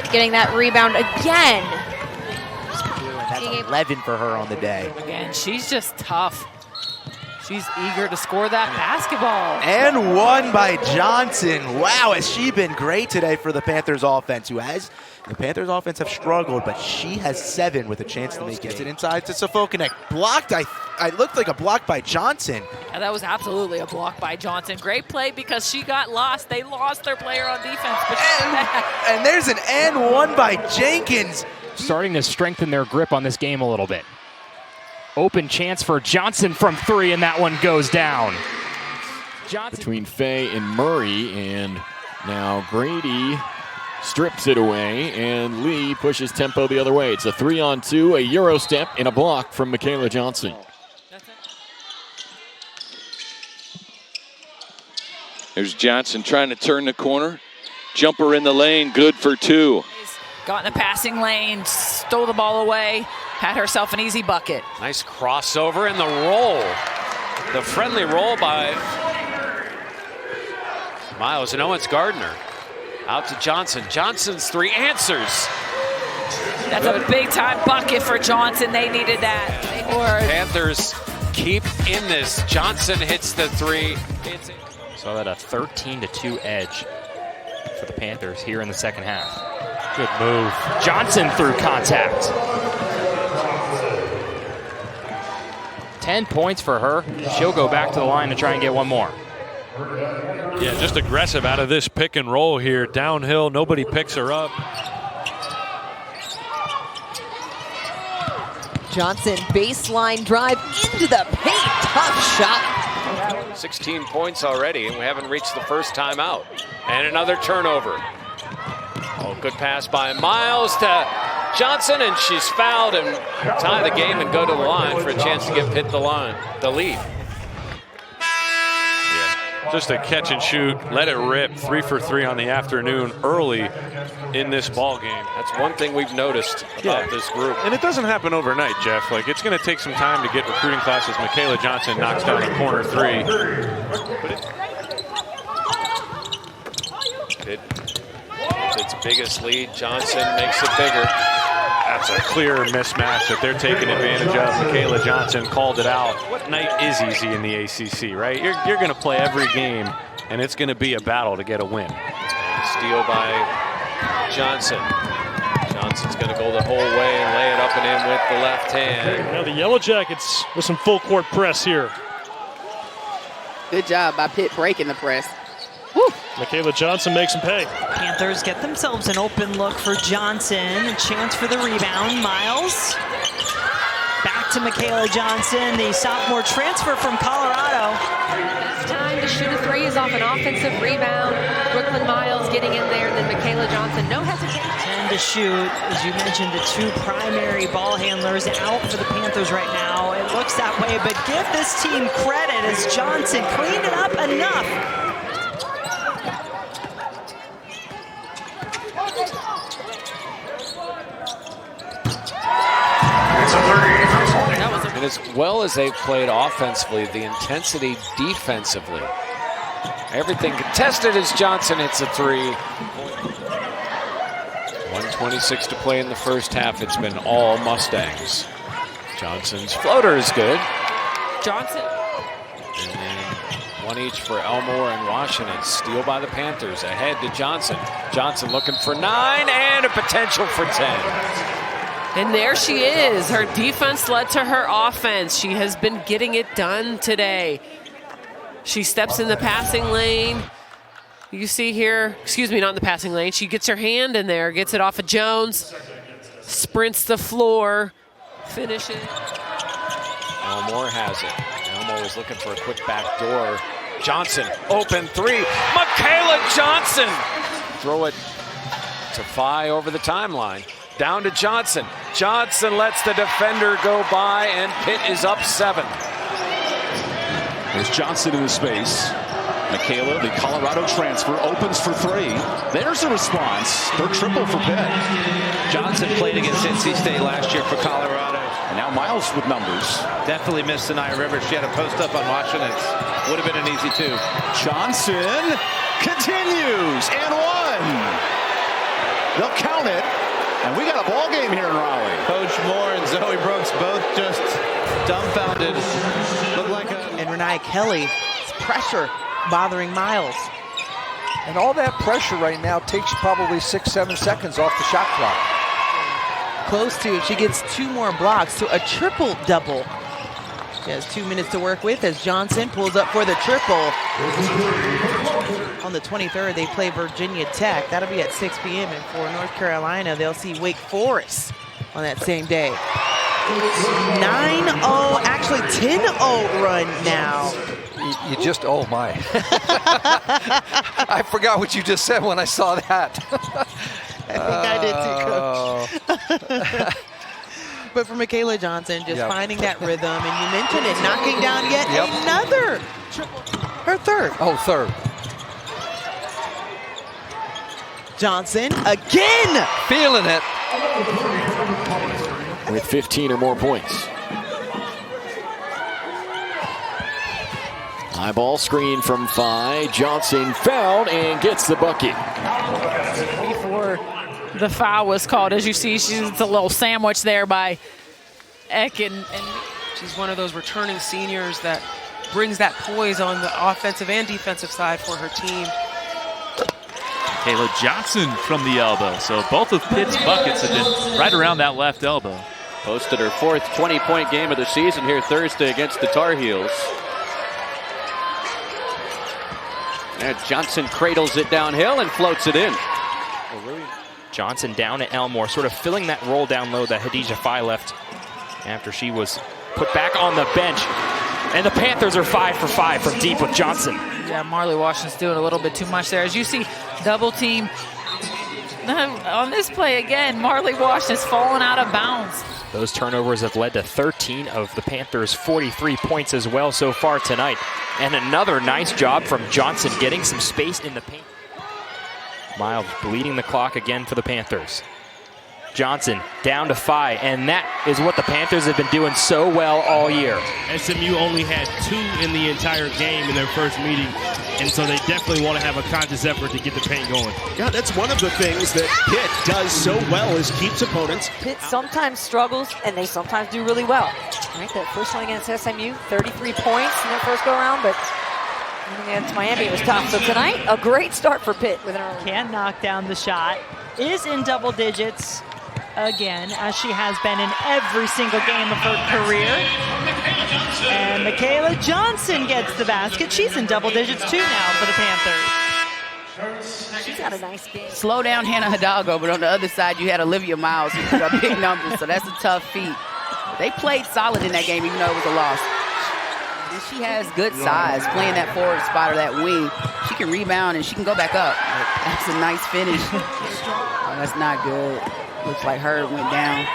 getting that rebound again. That's 11 for her on the day. Again, she's just tough. She's eager to score that basketball. And one by Johnson. Wow, has she been great today for the Panthers offense, the Panthers offense have struggled, but she has 7 with a chance to make it. Gets it inside to Sofokanek. Blocked, I looked like a block by Johnson. And that was absolutely a block by Johnson. Great play because she got lost. They lost their player on defense. But and there's an and one by Jenkins. Starting to strengthen their grip on this game a little bit. Open chance for Johnson from 3, and that one goes down. Johnson. Between Faye and Murray, and now Grady strips it away, and Lee pushes tempo the other way. It's a 3-on-2, a Euro step, and a block from Mikayla Johnson. There's Johnson trying to turn the corner. Jumper in the lane, good for 2. Got in the passing lane, stole the ball away, had herself an easy bucket. Nice crossover and the roll. The friendly roll by Miles, and Owens Gardner. Out to Johnson. Johnson's 3 answers. That's a big-time bucket for Johnson. They needed that. Panthers keep in this. Johnson hits the 3. So that a 13-2 edge for the Panthers here in the second half. Good move. Johnson through contact. 10 points for her. She'll go back to the line to try and get one more. Yeah, just aggressive out of this pick and roll here. Downhill, nobody picks her up. Johnson, baseline drive into the paint. Tough shot. 16 points already, and we haven't reached the first timeout. And another turnover. Oh, good pass by Miles to Johnson, and she's fouled and tie the game and go to the line for a chance to give Pitt the lead. Just a catch and shoot, let it rip, 3 for 3 on the afternoon early in this ball game. That's one thing we've noticed about this group. And it doesn't happen overnight, Jeff. Like, it's going to take some time to get recruiting classes. Mikayla Johnson knocks down a corner 3. Pitt, its biggest lead. Johnson makes it bigger. That's a clear mismatch that they're taking advantage of. Mikayla Johnson called it out. What night is easy in the ACC, right? You're going to play every game, and it's going to be a battle to get a win. And steal by Johnson. Johnson's going to go the whole way and lay it up and in with the left hand. Now the Yellow Jackets with some full court press here. Good job by Pitt breaking the press. Woo. Mikayla Johnson makes them pay. Panthers get themselves an open look for Johnson. A chance for the rebound. Miles. Back to Mikayla Johnson, the sophomore transfer from Colorado. Time to shoot a 3 is off an offensive rebound. Brooklyn Miles getting in there, and then Mikayla Johnson, no hesitation. 10 to shoot. As you mentioned, the 2 primary ball handlers out for the Panthers right now. It looks that way, but give this team credit as Johnson cleaned it up enough. And as well as they've played offensively, the intensity defensively. Everything contested as Johnson hits a 3. 1:26 to play in the first half. It's been all Mustangs. Johnson's floater is good. Johnson. And then 1 each for Elmore and Washington. Steal by the Panthers. Ahead to Johnson. Johnson looking for 9 and a potential for 10. And there she is. Her defense led to her offense. She has been getting it done today. She steps in the passing lane. You see here, excuse me, not in the passing lane. She gets her hand in there, gets it off of Jones, sprints the floor, finishes. Elmore has it. Elmore was looking for a quick back door. Johnson, open 3. Mikayla Johnson! Throw it to Phi over the timeline. Down to Johnson. Johnson lets the defender go by, and Pitt is up 7. There's Johnson in the space. Mikayla, the Colorado transfer, opens for 3. There's a response. Third triple for Pitt. Johnson played against NC State last year for Colorado. And now Miles with numbers. Definitely missed Anaya Rivers. She had a post up on Washington. Would have been an easy 2. Johnson continues and 1. They'll count it. And we got a ball game here in Raleigh. Coach Moore and Zoe Brooks both just dumbfounded. Look like And Renee Kelly's pressure bothering Miles. And all that pressure right now takes probably 6-7 seconds off the shot clock. Close to, if she gets 2 more blocks, to a triple-double. She has 2 minutes to work with as Johnson pulls up for the triple. On the 23rd, they play Virginia Tech. That'll be at 6 p.m. And for North Carolina, they'll see Wake Forest on that same day. 9-0, actually 10-0 run now. You just, oh my. I forgot what you just said when I saw that. I think I did too, Coach. But for Mikayla Johnson, just finding that rhythm, and you mentioned it, knocking down yet another triple, her third. Oh, third. Johnson again. Feeling it. With 15 or more points. High ball screen from Phi. Johnson fouled and gets the bucket. Before the foul was called, as you see, she's a little sandwich there by Eck. And she's one of those returning seniors that brings that poise on the offensive and defensive side for her team. Mikayla Johnson from the elbow. So both of Pitt's buckets have been right around that left elbow. Posted her 4th 20-point game of the season here Thursday against the Tar Heels. And Johnson cradles it downhill and floats it in. Johnson down to Elmore, sort of filling that roll down low that Hadijah Phi left after she was put back on the bench. And the Panthers are 5 for 5 from deep with Johnson. Yeah, Marley Washington's doing a little bit too much there. As you see, double team on this play again. Marley Washington's fallen out of bounds. Those turnovers have led to 13 of the Panthers' 43 points as well so far tonight. And another nice job from Johnson getting some space in the paint. Miles bleeding the clock again for the Panthers. Johnson down to Phi, and that is what the Panthers have been doing so well all year. SMU only had 2 in the entire game in their first meeting, and so they definitely want to have a conscious effort to get the paint going. Yeah, that's one of the things that Pitt does so well is keeps opponents. Pitt sometimes struggles, and they sometimes do really well. Right, that first one against SMU, 33 points in their first go-around, but against Miami it was tough. So tonight, a great start for Pitt with an early. Can't knock down the shot. Is in double digits again, as she has been in every single game of her career. And Mikayla Johnson gets the basket. She's in double digits too now for the Panthers. She's got a nice game. Slow down Hannah Hidalgo, but on the other side, you had Olivia Miles who put up big numbers, so that's a tough feat. They played solid in that game, even though it was a loss. And she has good size, playing that forward spot or that wing. She can rebound and she can go back up. That's a nice finish. Oh, that's not good. Looks like her went down.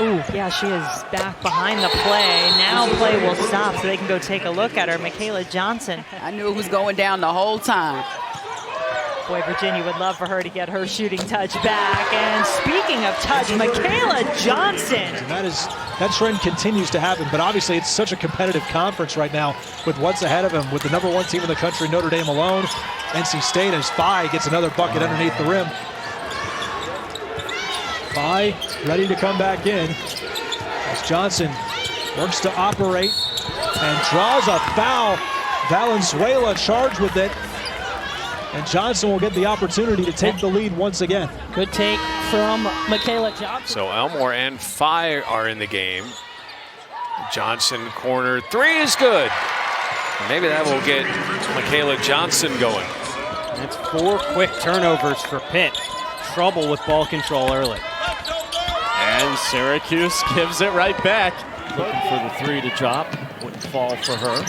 Ooh, yeah, she is back behind the play. Now play will stop so they can go take a look at her. Mikayla Johnson. I knew it was going down the whole time. Boy, Virginia would love for her to get her shooting touch back. And speaking of touch, Mikayla Johnson. And that trend continues to happen, but obviously it's such a competitive conference right now with what's ahead of them, with the #1 team in the country, Notre Dame alone. NC State, as Phi gets another bucket underneath the rim. Phi ready to come back in as Johnson works to operate and draws a foul. Valenzuela charged with it. And Johnson will get the opportunity to take the lead once again. Good take from Mikayla Johnson. So Elmore and Phi are in the game. Johnson corner 3 is good. Maybe that will get Mikayla Johnson going. That's 4 quick turnovers for Pitt. Trouble with ball control early. And Syracuse gives it right back. Looking for the 3 to drop. Wouldn't fall for her.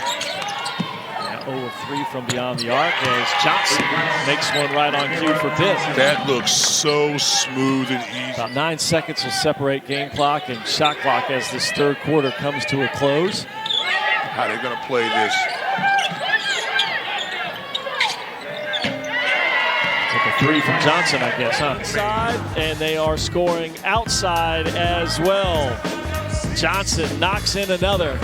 0 of 3 from beyond the arc as Johnson makes one right on cue for Pitt. That looks so smooth and easy. About 9 seconds will separate game clock and shot clock as this third quarter comes to a close. How they going to play this? Took a 3 from Johnson, I guess, huh? Inside, and they are scoring outside as well. Johnson knocks in another.